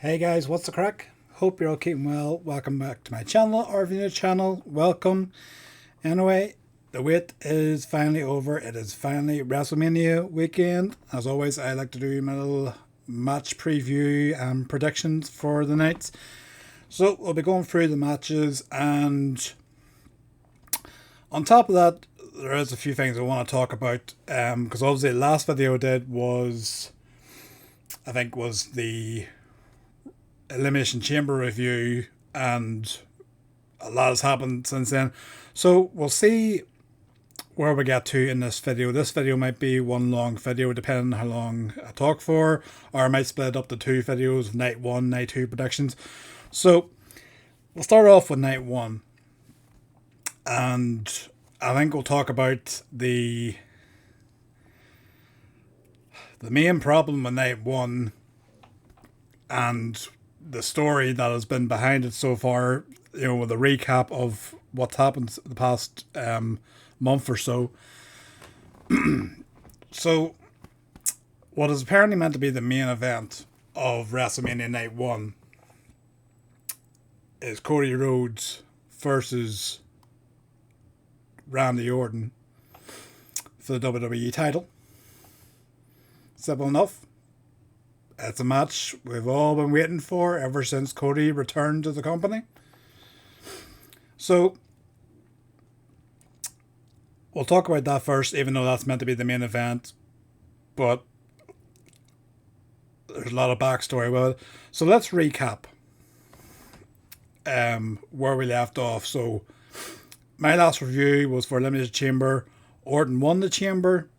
Hey guys, what's the crack? Hope you're all keeping well. Welcome back to my channel, or if you're new to the channel, welcome. Anyway, the wait is finally over. It is finally WrestleMania weekend. As always, I like to do my little match preview and predictions for the nights. So we'll be going through the matches, and on top of that, there is a few things I want to talk about. Because obviously the last video I did was, I think, was the Elimination Chamber review, and a lot has happened since then. So we'll see where we get to in this video. This video might be one long video depending on how long I talk for, or I might split it up to two videos, night one, night two predictions. So we'll start off with night one, and I think we'll talk about the main problem with night one and the story that has been behind it so far, you know, with a recap of what's happened the past month or so. So, what is apparently meant to be the main event of WrestleMania Night 1 is Cody Rhodes versus Randy Orton for the WWE title. Simple enough. It's a match we've all been waiting for ever since Cody returned to the company. So, we'll talk about that first, even though that's meant to be the main event. But there's a lot of backstory with it. So let's recap where we left off. So, my last review was for Elimination Chamber. Orton won the Chamber.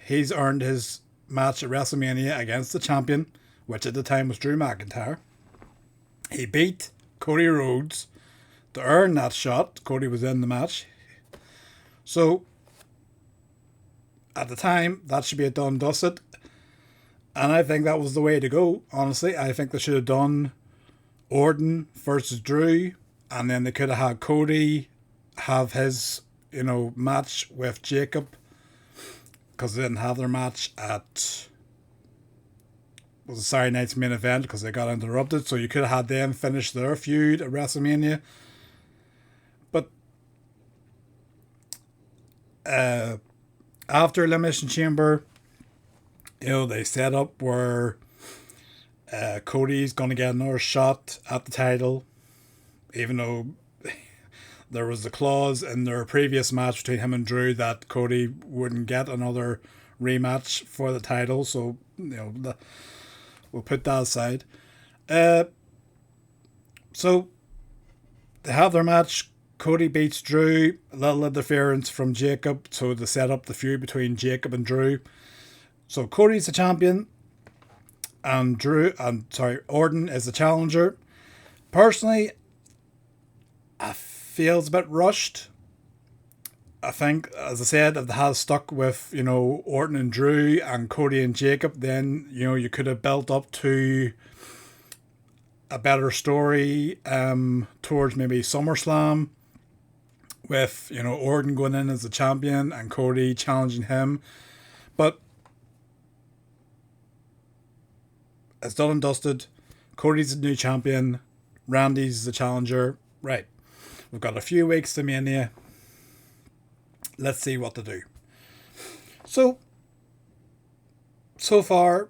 He's earned his match at WrestleMania against the champion, which at the time was Drew McIntyre. He beat Cody Rhodes to earn that shot. Cody was in the match. So, at the time, that should be a done dusted. And I think that was the way to go, honestly. I think they should have done Orton versus Drew, and then they could have had Cody have his, match with Jacob, because they didn't have their match at was a Saturday night's main event because they got interrupted. So you could have had them finish their feud at WrestleMania. But after Elimination Chamber, they set up where Cody's going to get another shot at the title, even though there was a clause in their previous match between him and Drew that Cody wouldn't get another rematch for the title. So, we'll put that aside. So, they have their match. Cody beats Drew. A little interference from Jacob, so to set up the feud between Jacob and Drew. So, Cody's the champion, and Orton is the challenger. Personally, feels a bit rushed. I think, as I said, if they had stuck with, Orton and Drew and Cody and Jacob, then, you could have built up to a better story towards maybe SummerSlam with, Orton going in as the champion and Cody challenging him. But it's done and dusted. Cody's the new champion. Randy's the challenger. Right. We've got a few weeks to Mania. Let's see what to do. So far,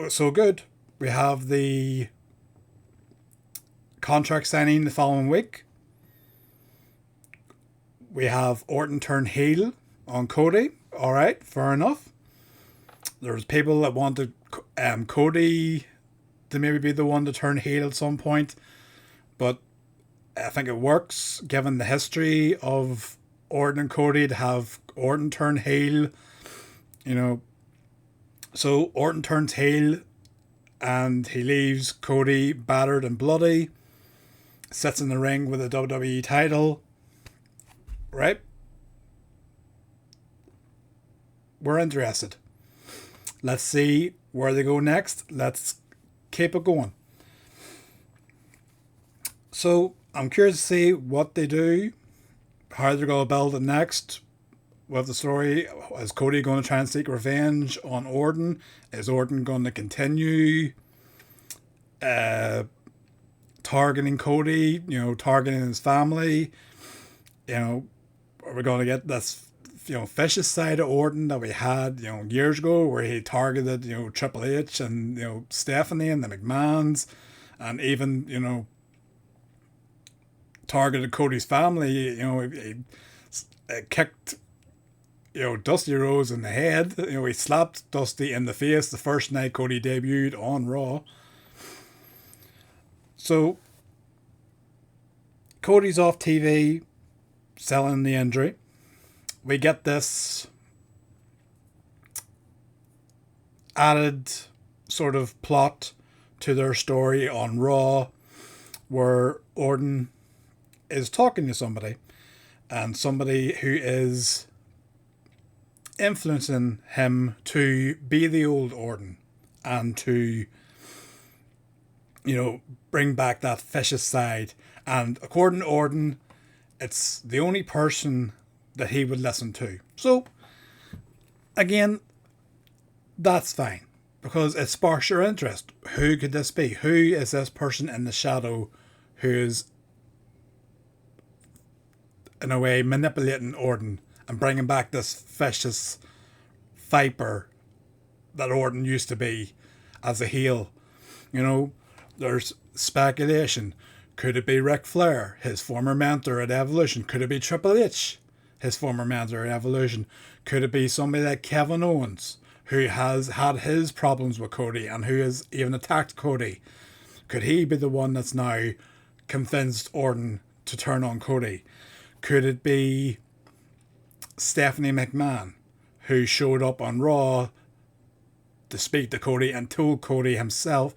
so good. We have the contract signing the following week. We have Orton turn heel on Cody. Alright, fair enough. There's people that wanted Cody to maybe be the one to turn heel at some point. But I think it works, given the history of Orton and Cody, to have Orton turn heel. So Orton turns heel and he leaves Cody battered and bloody, sits in the ring with a WWE title. Right? We're interested. Let's see where they go next. Let's keep it going. So, I'm curious to see what they do, how they're going to build it next. with the story. Is Cody going to try and seek revenge on Orton? Is Orton going to continue targeting Cody, targeting his family? Are we going to get this, vicious side of Orton that we had, years ago, where he targeted, Triple H and, Stephanie and the McMahons, and even, targeted Cody's family? He kicked, Dusty Rhodes in the head. He slapped Dusty in the face the first night Cody debuted on Raw. So, Cody's off TV, selling the injury. We get this added sort of plot to their story on Raw, where Orton is talking to somebody, and somebody who is influencing him to be the old Orton and to, bring back that vicious side. And according to Orton, it's the only person that he would listen to. So, again, that's fine, because it sparks your interest. Who could this be? Who is this person in the shadow who is, in a way, manipulating Orton and bringing back this vicious viper that Orton used to be as a heel? There's speculation. Could it be Ric Flair, his former mentor at Evolution? Could it be Triple H, his former mentor at Evolution? Could it be somebody like Kevin Owens, who has had his problems with Cody and who has even attacked Cody? Could he be the one that's now convinced Orton to turn on Cody? Could it be Stephanie McMahon, who showed up on Raw to speak to Cody and told Cody herself,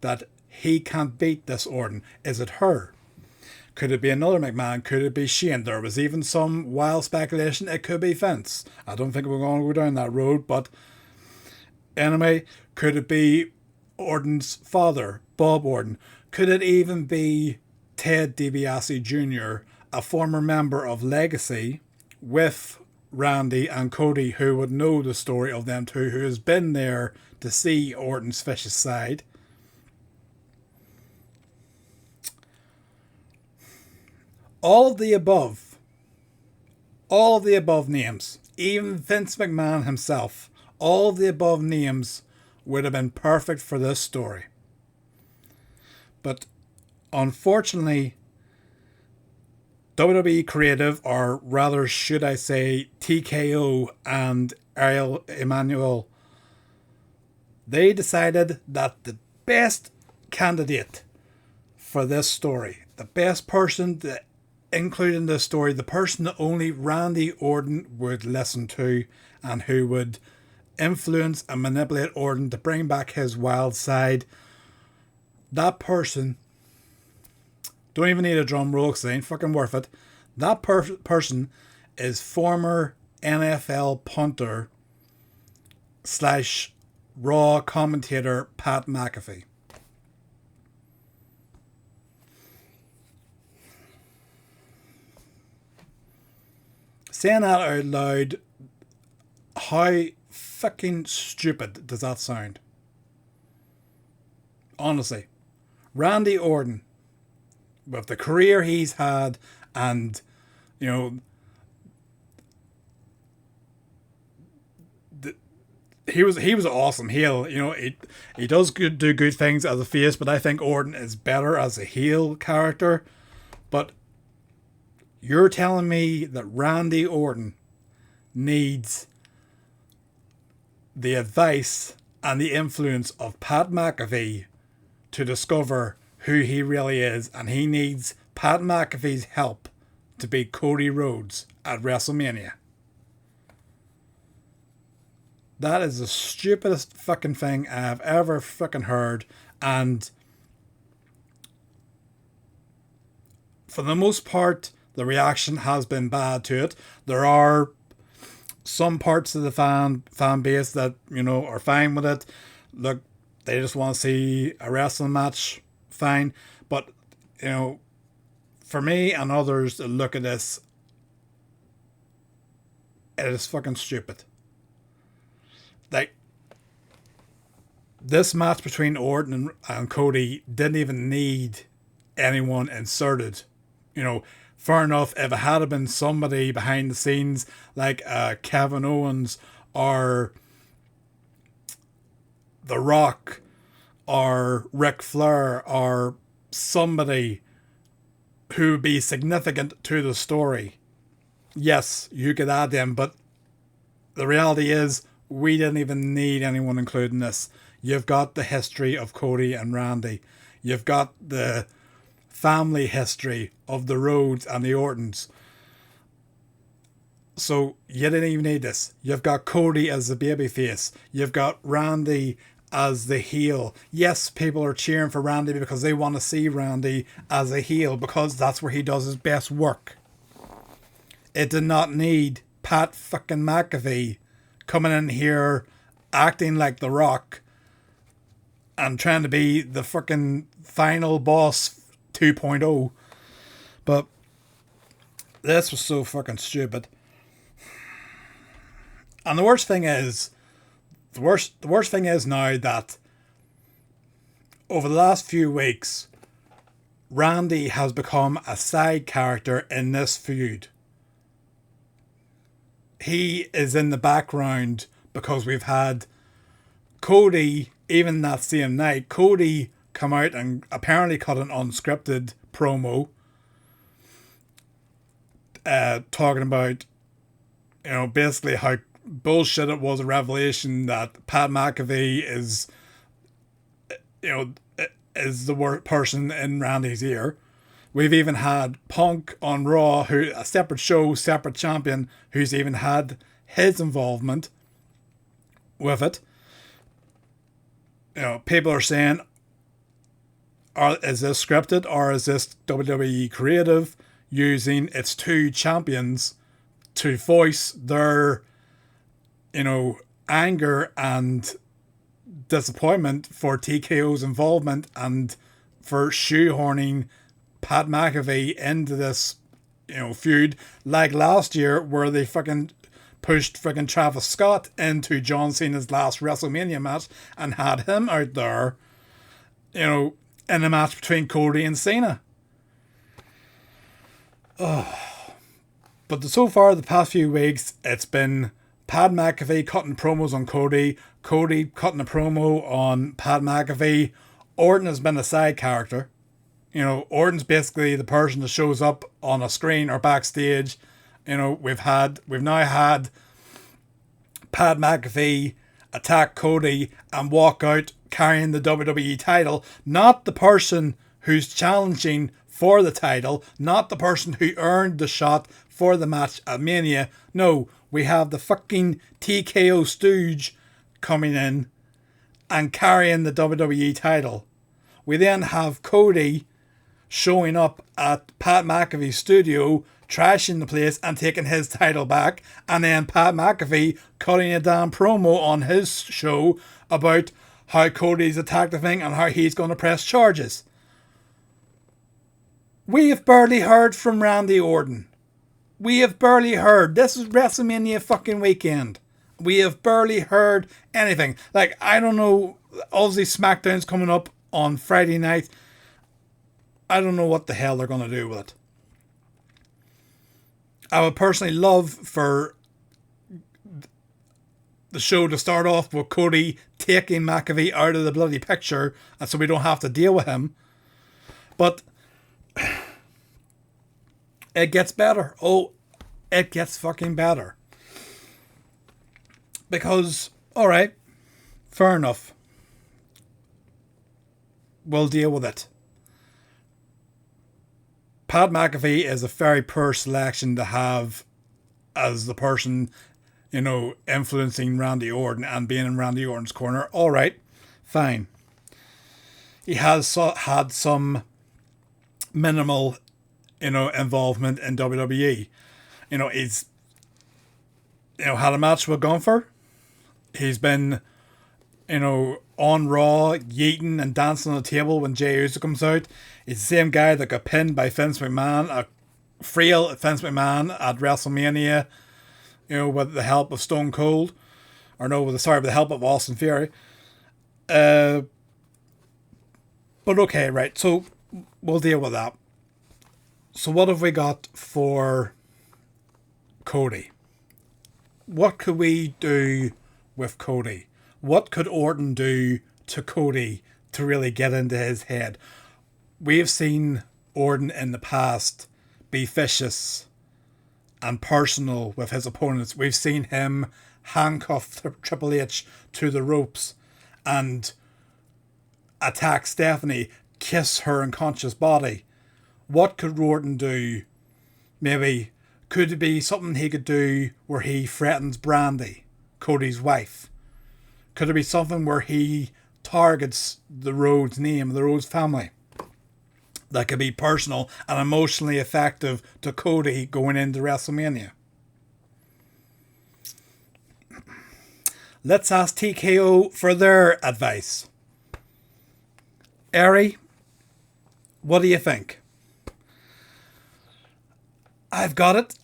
that he can't beat this Orton? Is it her? Could it be another McMahon? Could it be Shane? There was even some wild speculation it could be Vince. I don't think we're going to go down that road, but anyway, could it be Orton's father, Bob Orton? Could it even be Ted DiBiase Jr., a former member of Legacy, with Randy and Cody, who would know the story of them two, who has been there to see Orton's vicious side? All of the above names, even Vince McMahon himself, all of the above names would have been perfect for this story. But unfortunately, WWE Creative, or rather should I say TKO and Ariel Emanuel, they decided that the best candidate for this story, the best person to include in this story, the person that only Randy Orton would listen to and who would influence and manipulate Orton to bring back his wild side, that person, don't even need a drum roll because it ain't fucking worth it, that person is former NFL punter / Raw commentator Pat McAfee. Saying that out loud, how fucking stupid does that sound? Honestly, Randy Orton, with the career he's had, and he was an awesome heel. He does do good things as a face, but I think Orton is better as a heel character. But you're telling me that Randy Orton needs the advice and the influence of Pat McAfee to discover who he really is, and he needs Pat McAfee's help to beat Cody Rhodes at WrestleMania? That is the stupidest fucking thing I've ever fucking heard, and for the most part, the reaction has been bad to it. There are some parts of the fan base that, are fine with it. Look, they just want to see a wrestling match, fine. But, for me and others that look at this it is fucking stupid. Like, this match between Orton and Cody didn't even need anyone inserted. You know, fair enough, if it had been somebody behind the scenes like Kevin Owens or The Rock or Ric Flair or somebody who would be significant to the story, yes, you could add them, but the reality is we didn't even need anyone including this. You've got the history of Cody and Randy. You've got the family history of the Rhodes and the Ortons. So you didn't even need this. You've got Cody as the babyface. You've got Randy as the heel. Yes, people are cheering for Randy because they want to see Randy as a heel because that's where he does his best work. It did not need Pat fucking McAfee coming in here acting like The Rock and trying to be the fucking final boss 2.0. But this was so fucking stupid. And the worst thing is now that over the last few weeks, Randy has become a side character in this feud. He is in the background because we've had Cody, even that same night, Cody come out and apparently cut an unscripted promo talking about, you know, basically how bullshit it was, a revelation that Pat McAfee is, you know, is the worst person in Randy's ear. We've even had Punk on Raw, who a separate show, separate champion, who's even had his involvement with it. You know, people are saying, is this scripted or is this WWE creative using its two champions to voice their, you know, anger and disappointment for TKO's involvement and for shoehorning Pat McAfee into this, you know, feud like last year where they fucking pushed fucking Travis Scott into John Cena's last WrestleMania match and had him out there, you know, in a match between Cody and Cena. Oh. But so far, the past few weeks, it's been Pat McAfee cutting promos on Cody, Cody cutting a promo on Pat McAfee. Orton has been a side character. You know, Orton's basically the person that shows up on a screen or backstage. You know, we've now had Pat McAfee attack Cody and walk out carrying the WWE title. Not the person who's challenging for the title, not the person who earned the shot for the match at Mania. No, we have the fucking TKO stooge coming in and carrying the WWE title. We then have Cody showing up at Pat McAfee's studio, trashing the place and taking his title back, and then Pat McAfee cutting a damn promo on his show about how Cody's attacked the thing and how he's going to press charges. We have barely heard from Randy Orton. We have barely heard. This is WrestleMania fucking weekend. We have barely heard anything. Like, I don't know, obviously SmackDown's coming up on Friday night. I don't know what the hell they're going to do with it. I would personally love for the show to start off with Cody taking McAfee out of the bloody picture, and so we don't have to deal with him. But it gets better. Oh, it gets fucking better. Because, alright, fair enough. We'll deal with it. Pat McAfee is a very poor selection to have as the person, you know, influencing Randy Orton and being in Randy Orton's corner. Alright, fine. He has had some minimal, you know, involvement in WWE. You know, he's, you know, had a match with Gunther. He's been, you know, on Raw, yeeting and dancing on the table when Jey Uso comes out. He's the same guy that got pinned by Vince McMahon, a frail Vince McMahon at WrestleMania. with the help of Stone Cold. Or no, with the help of Austin Theory. But okay, right. So we'll deal with that. So what have we got for Cody? What could we do with Cody? What could Orton do to Cody to really get into his head? We've seen Orton in the past be vicious and personal with his opponents. We've seen him handcuff Triple H to the ropes and attack Stephanie, kiss her unconscious body. What could Orton do? Maybe, could it be something he could do where he threatens Brandy, Cody's wife? Could it be something where he targets the Rhodes name, the Rhodes family? That could be personal and emotionally effective to Cody going into WrestleMania. Let's ask TKO for their advice. Ari, what do you think? I've got it.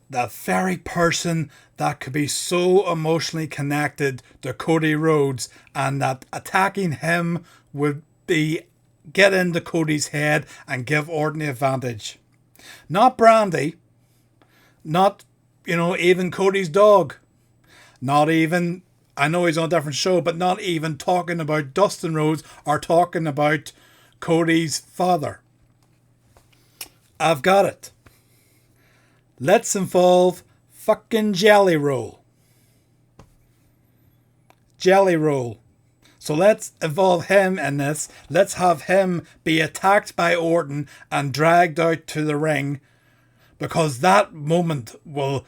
The very person that could be so emotionally connected to Cody Rhodes, and that attacking him would be get into Cody's head and give Orton the advantage. Not Brandy. Not, even Cody's dog. Not even, I know he's on a different show, but not even talking about Dustin Rhodes or talking about Cody's father. I've got it. Let's involve fucking Jelly Roll. Jelly Roll. So let's involve him in this. Let's have him be attacked by Orton and dragged out to the ring, because that moment will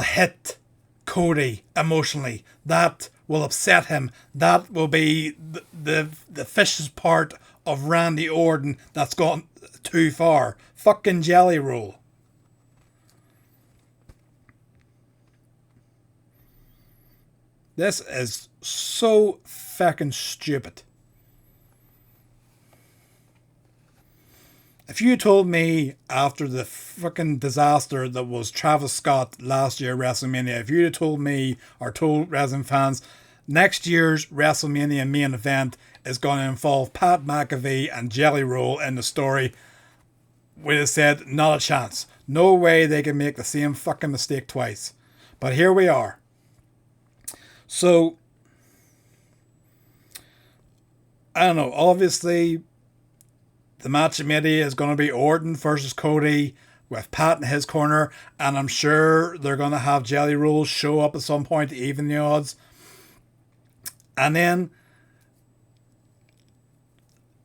hit Cody emotionally. That will upset him. That will be the vicious part of Randy Orton that's gone too far. Fucking Jelly Roll. This is so fucking stupid. If you told me after the fucking disaster that was Travis Scott last year WrestleMania, if you'd told me or told wrestling fans next year's WrestleMania main event is going to involve Pat McAfee and Jelly Roll in the story, we'd have said not a chance. No way they can make the same fucking mistake twice. But here we are. So, I don't know, obviously the match at Mania is going to be Orton versus Cody with Pat in his corner, and I'm sure they're going to have Jelly Roll show up at some point to even the odds. And then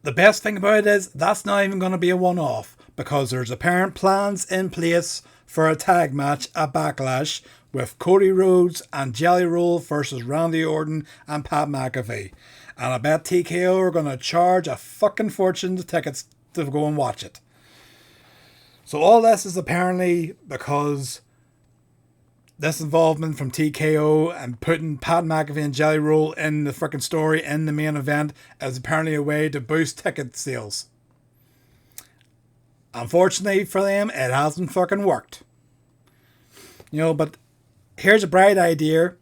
the best thing about it is that's not even going to be a one-off, because there's apparent plans in place for a tag match at Backlash with Cody Rhodes and Jelly Roll versus Randy Orton and Pat McAfee. And I bet TKO are going to charge a fucking fortune to tickets to go and watch it. So all this is apparently because this involvement from TKO and putting Pat McAfee and Jelly Roll in the freaking story in the main event is apparently a way to boost ticket sales. Unfortunately for them, it hasn't fucking worked. But here's a bright idea.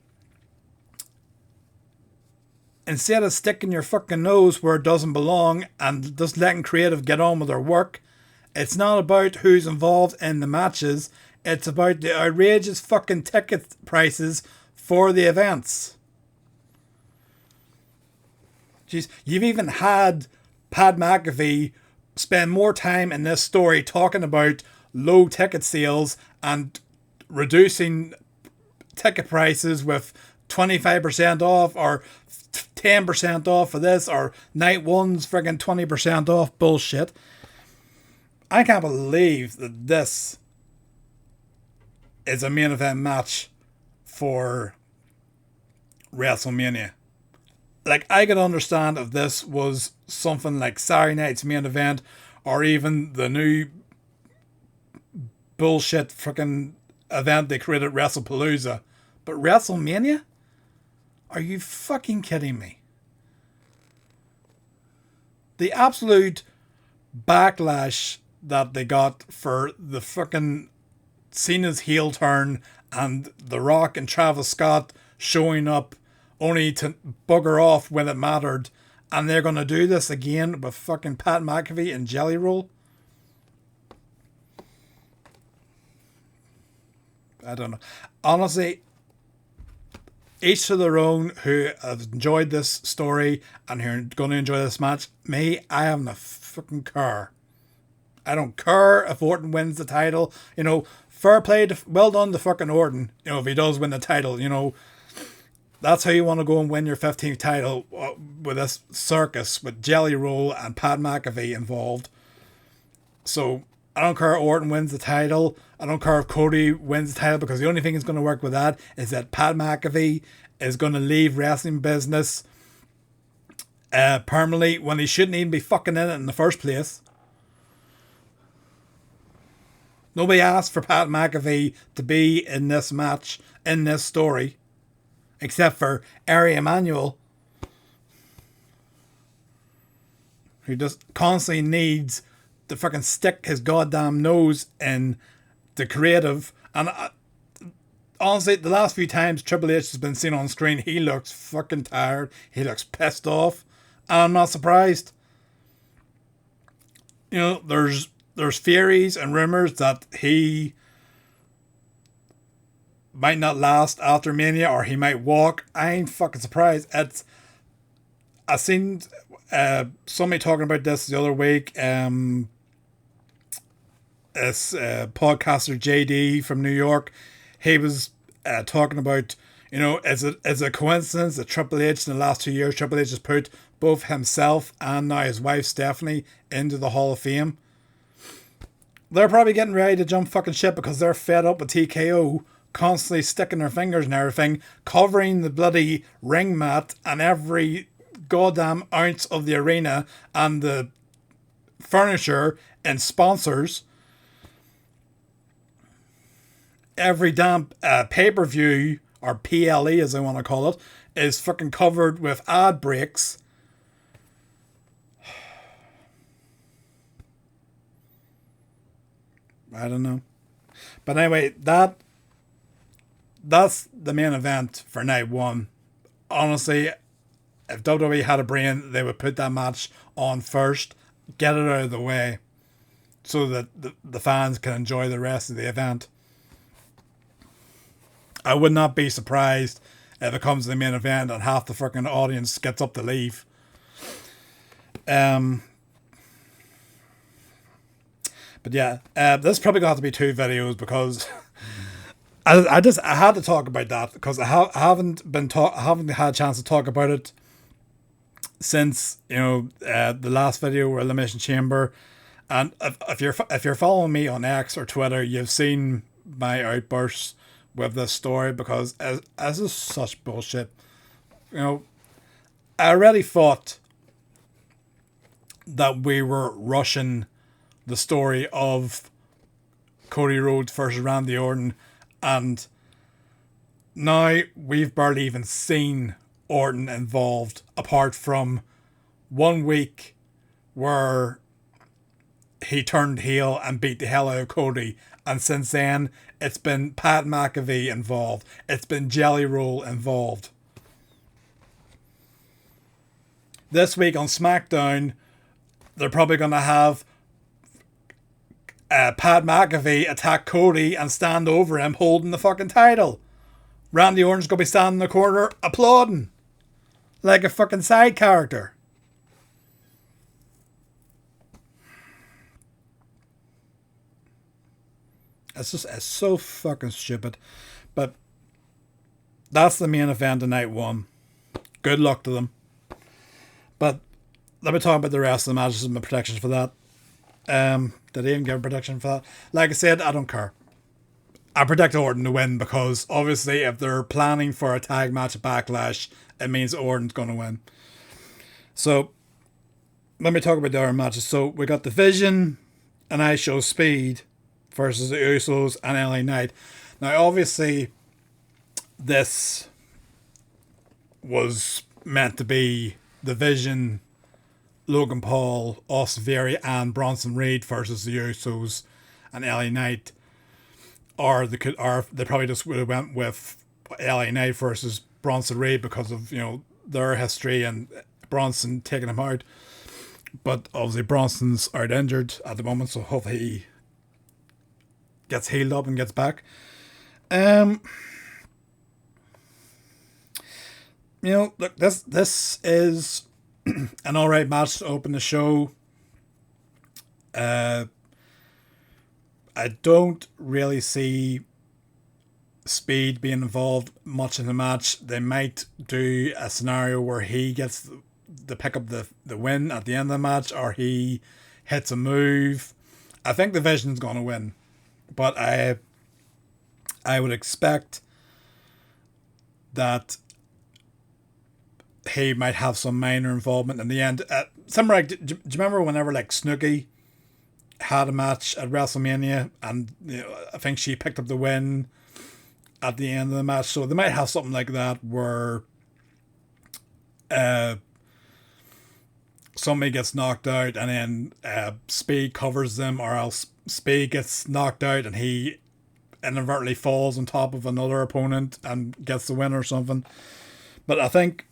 Instead of sticking your fucking nose where it doesn't belong and just letting creative get on with their work, it's not about who's involved in the matches. It's about the outrageous fucking ticket prices for the events. Jeez, you've even had Pat McAfee spend more time in this story talking about low ticket sales and reducing ticket prices with 25% off or 10% off for this, or night one's friggin' 20% off bullshit. I can't believe that this is a main event match for WrestleMania. Like, I could understand if this was something like Saturday night's main event, or even the new bullshit freaking event they created, WrestlePalooza. But WrestleMania? Are you fucking kidding me? The absolute backlash that they got for the fucking Cena's heel turn and The Rock and Travis Scott showing up only to bugger off when it mattered. And they're going to do this again with fucking Pat McAfee and Jelly Roll. I don't know. Honestly, each to their own who have enjoyed this story and who are going to enjoy this match. Me, I haven't a fucking care. I don't care if Orton wins the title. You know, fair play, well done to fucking Orton. You know, if he does win the title, you know, that's how you want to go and win your 15th title with this circus with Jelly Roll and Pat McAfee involved. So I don't care if Orton wins the title. I don't care if Cody wins the title, because the only thing that's going to work with that is that Pat McAfee is going to leave wrestling business permanently when he shouldn't even be fucking in it in the first place. Nobody asked for Pat McAfee to be in this match, in this story, except for Ari Emanuel, who just constantly needs to fucking stick his goddamn nose in the creative. And honestly, the last few times Triple H has been seen on screen, he looks fucking tired. He looks pissed off. And I'm not surprised. You know, there's theories and rumors that he might not last after Mania, or he might walk. I ain't fucking surprised. I seen somebody talking about this the other week. This podcaster JD from New York, he was talking about, you know, is it a coincidence that Triple H in the last 2 years, Triple H has put both himself and now his wife Stephanie into the Hall of Fame? They're probably getting ready to jump fucking ship because they're fed up with TKO constantly sticking their fingers in everything, covering the bloody ring mat and every goddamn ounce of the arena and the furniture and sponsors. Every damn pay-per-view, or PLE as I want to call it, is fucking covered with ad breaks. I don't know. But anyway, that's the main event for night one. Honestly, if WWE had a brain, they would put that match on first, get it out of the way, so that the fans can enjoy the rest of the event. I would not be surprised if it comes to the main event and half the fucking audience gets up to leave. But yeah, this is probably going to have to be 2 videos, because I had to talk about that, because I haven't had a chance to talk about it since, you know, the last video where Elimination Chamber. And if you're following me on X or Twitter, you've seen my outbursts with this story, because as is such bullshit. You know, I already thought that we were rushing the story of Cody Rhodes versus Randy Orton, and now we've barely even seen Orton involved, apart from 1 week where he turned heel and beat the hell out of Cody. And since then, it's been Pat McAfee involved. It's been Jelly Roll involved. This week on SmackDown, they're probably going to have Pat McAfee attack Cody and stand over him holding the fucking title. Randy Orton's going to be standing in the corner applauding like a fucking side character. It's so fucking stupid. But that's the main event of night one. Good luck to them. But let me talk about the rest of the matches and my predictions for that. Did I even give a prediction for that? Like I said, I don't care. I predict Orton to win, because obviously if they're planning for a tag match at Backlash, it means Orton's going to win. So let me talk about the other matches. So we got the Vision and I Show Speed versus the Usos and LA Knight. Now obviously this was meant to be the Vision Logan Paul, Austin Theory, and Bronson Reed versus the Usos and LA Knight, or they probably just would have went with LA Knight versus Bronson Reed because of their history and Bronson taking him out. But obviously Bronson's out injured at the moment, so hopefully he gets healed up and gets back. Look, this is an alright match to open the show. I don't really see Speed being involved much in the match. They might do a scenario where he gets to pick up the win at the end of the match, or he hits a move. I think the Vision's going to win, but I would expect that he might have some minor involvement in the end. Do you remember whenever Snooki had a match at WrestleMania, and I think she picked up the win at the end of the match? So they might have something like that where somebody gets knocked out and then Speed covers them, or else Speed gets knocked out and he inadvertently falls on top of another opponent and gets the win or something. But I think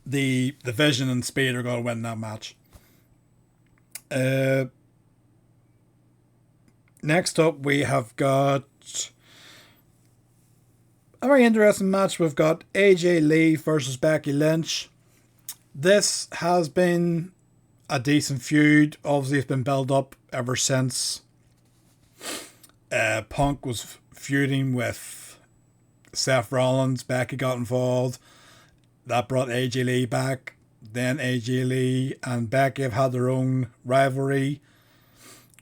the Vision and Speed are going to win that match. Next up, we have got a very interesting match. We've got AJ Lee versus Becky Lynch. This has been a decent feud. Obviously, it's been built up ever since Punk was feuding with Seth Rollins. Becky got involved. That brought AJ Lee back. Then AJ Lee and Becky have had their own rivalry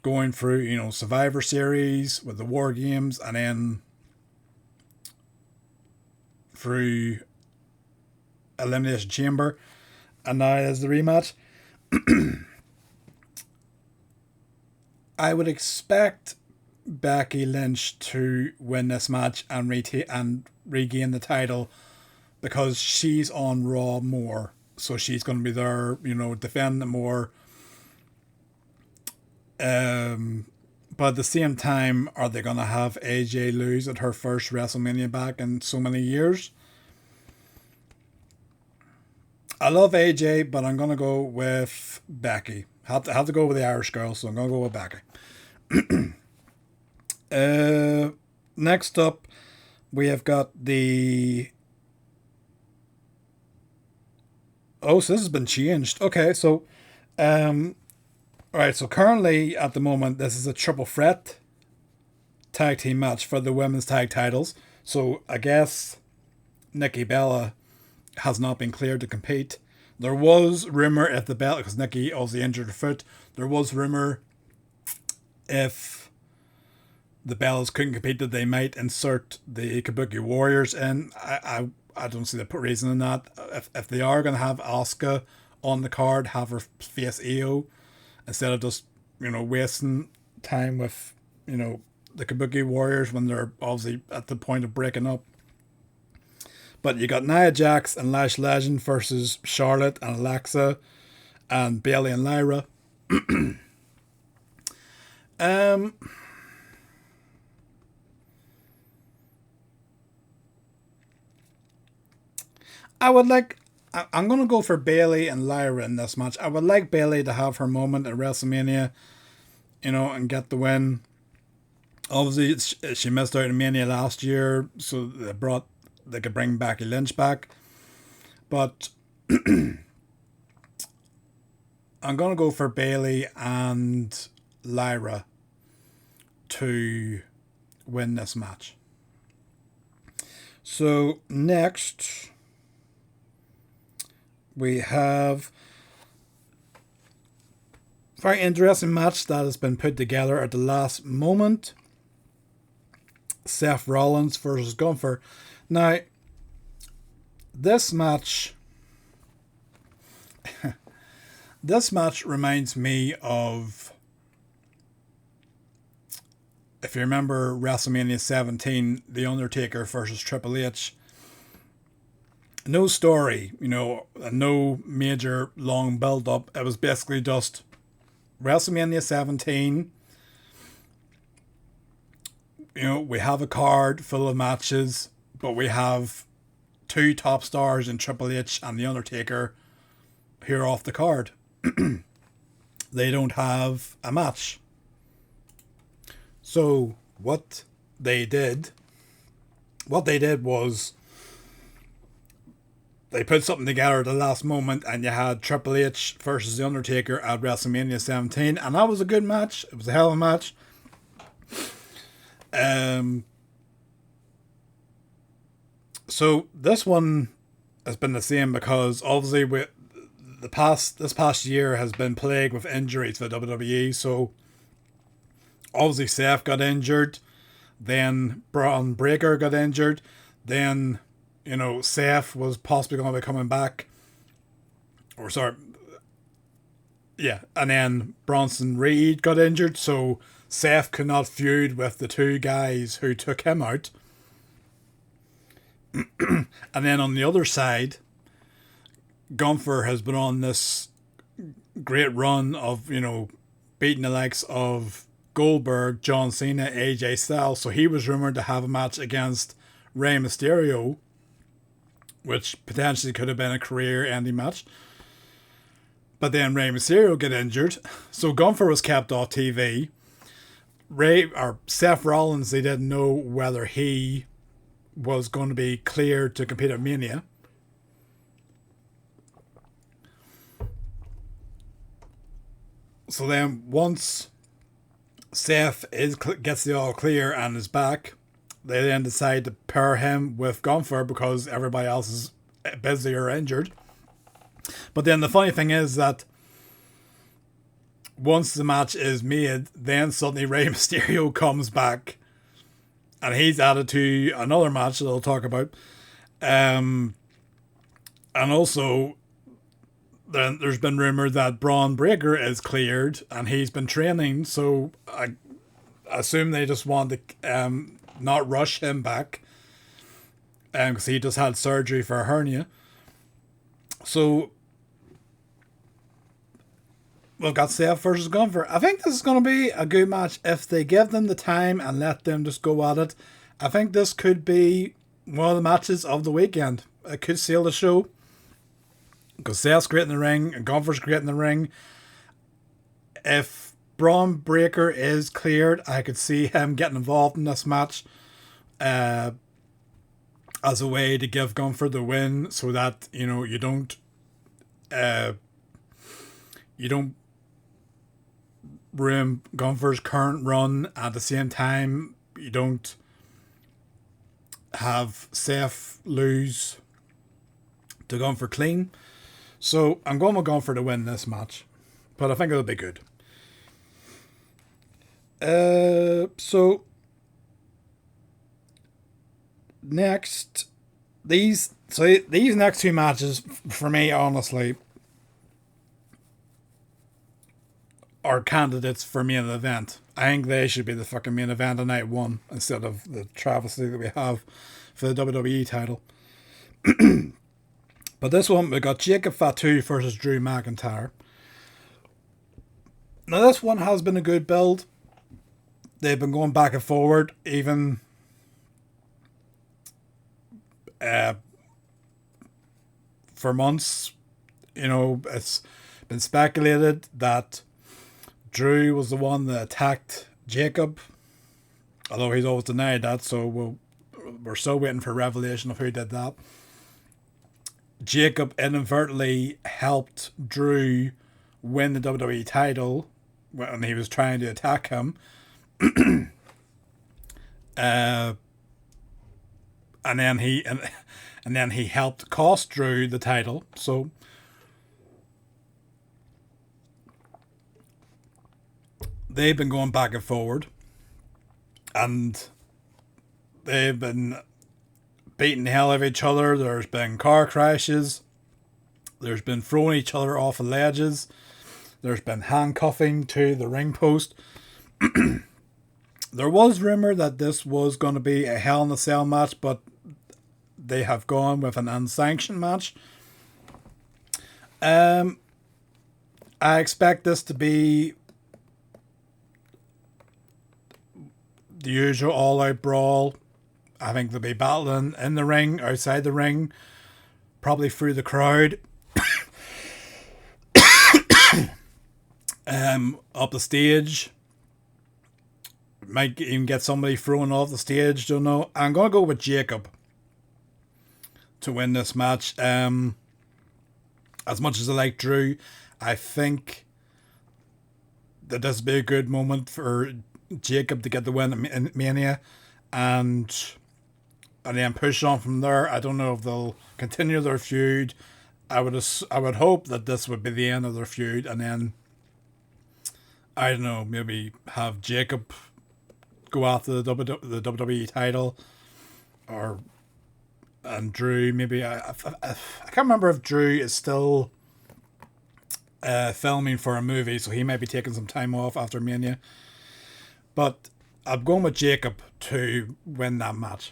going through, Survivor Series with the War Games, and then through Elimination Chamber, and now is the rematch. I would expect Becky Lynch to win this match and regain the title, because she's on Raw more, so she's going to be there, defending it more. But at the same time, are they going to have AJ lose at her first WrestleMania back in so many years? I love AJ, but I'm going to go with Becky. Have to go with the Irish girl, so I'm going to go with Becky. Next up, we have got the... Oh, so this has been changed. Okay, so... Alright, so currently, at the moment, this is a triple threat tag team match for the women's tag titles. So, I guess Nikki Bella has not been cleared to compete. There was rumour if the Bella, because Nikki obviously injured her foot, there was rumour if the Bellas couldn't compete that they might insert the Kabuki Warriors in. I don't see the reason in that. If they are going to have Asuka on the card, have her face Io, instead of just, wasting time with, the Kabuki Warriors when they're obviously at the point of breaking up. But you got Nia Jax and Lash Legend versus Charlotte and Alexa and Bayley and Lyra. I'm going to go for Bayley and Lyra in this match. I would like Bayley to have her moment at WrestleMania, and get the win. Obviously, she missed out in Mania last year, so they could bring Becky Lynch back. But I'm going to go for Bayley and Lyra to win this match. So, next... we have a very interesting match that has been put together at the last moment. Seth Rollins versus Gunther. Now, this match reminds me of, if you remember WrestleMania 17, The Undertaker versus Triple H. no story, and no major long build up. It was basically just WrestleMania 17. We have a card full of matches, but we have two top stars in Triple H and The Undertaker who are off the card. They don't have a match. So what they did was they put something together at the last moment, and you had Triple H versus The Undertaker at WrestleMania 17, and that was a good match. It was a hell of a match. So this one has been the same because obviously this past year has been plagued with injuries for WWE. So obviously Seth got injured, then Braun Breaker got injured, then Seth was possibly going to be coming back, and then Bronson Reed got injured, so Seth could not feud with the two guys who took him out. And then on the other side, Gunther has been on this great run of, beating the likes of Goldberg, John Cena, AJ Styles. So he was rumored to have a match against Rey Mysterio, which potentially could have been a career-ending match. But then Rey Mysterio got injured, so Gunther was kept off TV. Seth Rollins, they didn't know whether he was going to be cleared to compete at Mania. So then once Seth gets the all clear and is back, they then decide to pair him with Gunther because everybody else is busy or injured. But then the funny thing is that once the match is made, then suddenly Rey Mysterio comes back and he's added to another match that I'll talk about. And also, then there's been rumour that Braun Breaker is cleared and he's been training, so I assume they just want to not rush him back because he just had surgery for a hernia. So we've got Seth versus Gunther. I think this is going to be a good match if they give them the time and let them just go at it. I think this could be one of the matches of the weekend. It could seal the show because Seth's great in the ring and Gunther's great in the ring. If Braun Breaker is cleared, I could see him getting involved in this match as a way to give Gunther the win, so that you don't ruin Gunther's current run. At the same time, you don't have Seth lose to Gunther clean. So I'm going with Gunther to win this match, but I think it'll be good. So next, these next two matches for me, honestly, are candidates for main event. I think they should be the fucking main event of night one instead of the travesty that we have for the WWE title. But this one, we got Jacob Fatu versus Drew McIntyre. Now this one has been a good build. They've been going back and forward, even for months. It's been speculated that Drew was the one that attacked Jacob, although he's always denied that, so we're still waiting for revelation of who did that. Jacob inadvertently helped Drew win the WWE title when he was trying to attack him. And then he helped cost Drew the title. So they've been going back and forward, and they've been beating the hell out of each other. There's been car crashes. There's been throwing each other off of ledges. There's been handcuffing to the ring post. There was rumor that this was going to be a Hell in a Cell match, but they have gone with an unsanctioned match. I expect this to be the usual all-out brawl. I think they'll be battling in the ring, outside the ring, probably through the crowd, up the stage. Might even get somebody thrown off the stage, don't know. I'm going to go with Jacob to win this match. As much as I like Drew, I think that this would be a good moment for Jacob to get the win in Mania, and then push on from there. I don't know if they'll continue their feud. I would hope that this would be the end of their feud, and then I don't know, maybe have Jacob go after the WWE title, and Drew maybe. I can't remember if Drew is still filming for a movie, so he might be taking some time off after Mania. But I'm going with Jacob to win that match.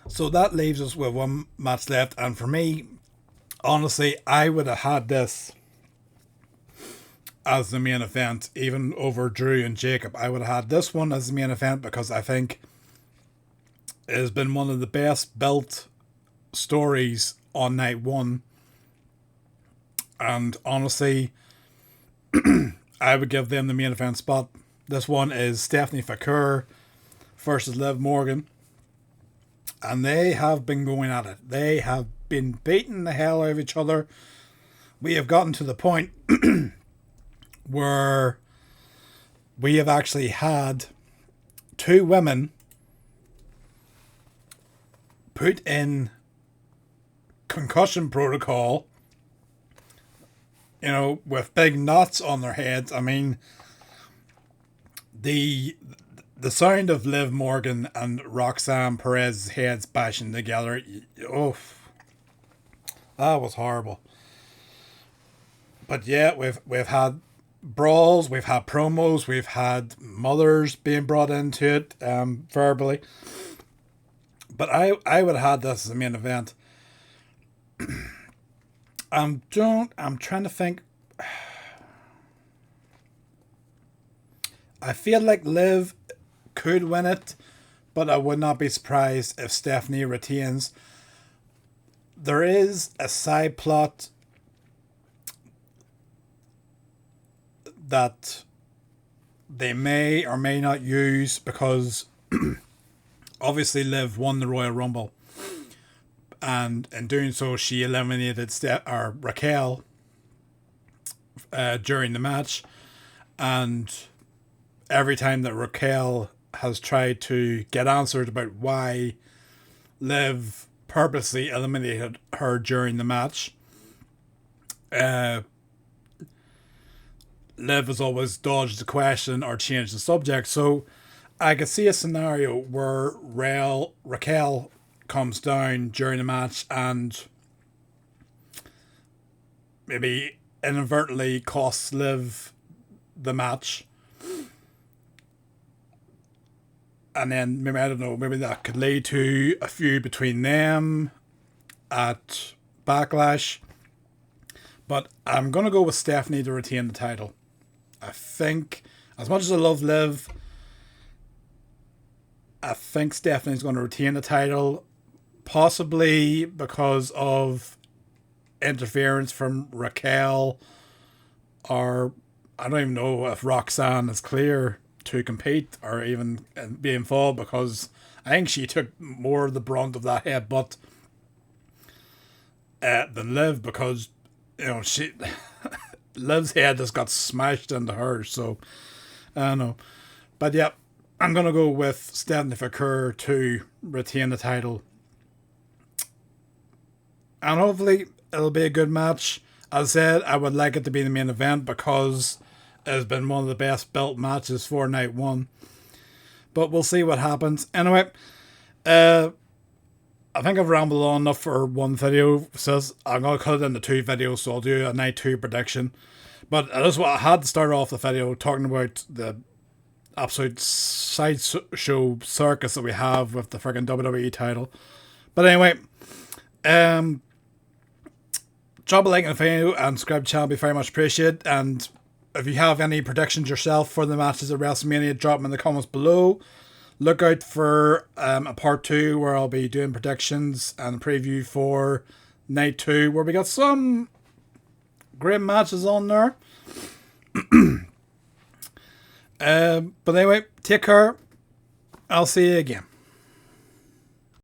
So that leaves us with one match left, and for me, honestly, I would have had this as the main event, even over Drew and Jacob. I would have had this one as the main event because I think it has been one of the best built stories on night one. And honestly, I would give them the main event spot. This one is Stephanie Fakur versus Liv Morgan. And they have been going at it. They have been beating the hell out of each other. We have gotten to the point where we have actually had two women put in concussion protocol, with big knots on their heads. I mean, the sound of Liv Morgan and Roxanne Perez's heads bashing together, that was horrible. But yeah, we've had brawls, we've had promos, we've had mothers being brought into it verbally. But I would have had this as a main event. I'm trying to think. I feel like Liv could win it, but I would not be surprised if Stephanie retains. There is a side plot that they may or may not use because obviously Liv won the Royal Rumble, and in doing so she eliminated Raquel during the match, and every time that Raquel has tried to get answered about why Liv purposely eliminated her during the match, Liv has always dodged the question or changed the subject. So I could see a scenario where Raquel comes down during the match and maybe inadvertently costs Liv the match. And then maybe, I don't know, maybe that could lead to a feud between them at Backlash. But I'm going to go with Stephanie to retain the title. I think, as much as I love Liv, I think Stephanie's going to retain the title, possibly because of interference from Raquel, or I don't even know if Roxanne is clear to compete or even be involved, because I think she took more of the brunt of that headbutt than Liv, because she Liv's head just got smashed into hers. So I don't know, but yeah, I'm gonna go with Stephanie Fakur to retain the title, and hopefully it'll be a good match. As I said, I would like it to be the main event because it has been one of the best built matches for night one. But we'll see what happens. Anyway, I think I've rambled on enough for one video. Says I'm going to cut it into two videos, so I'll do a night two prediction. But I had to start off the video talking about the absolute sideshow circus that we have with the friggin' WWE title. But anyway, drop a like and a video and subscribe to the channel, be very much appreciated. And if you have any predictions yourself for the matches at WrestleMania, drop them in the comments below. Look out for a part 2 where I'll be doing predictions and a preview for night 2, where we got some great matches on there. But anyway, take care. I'll see you again.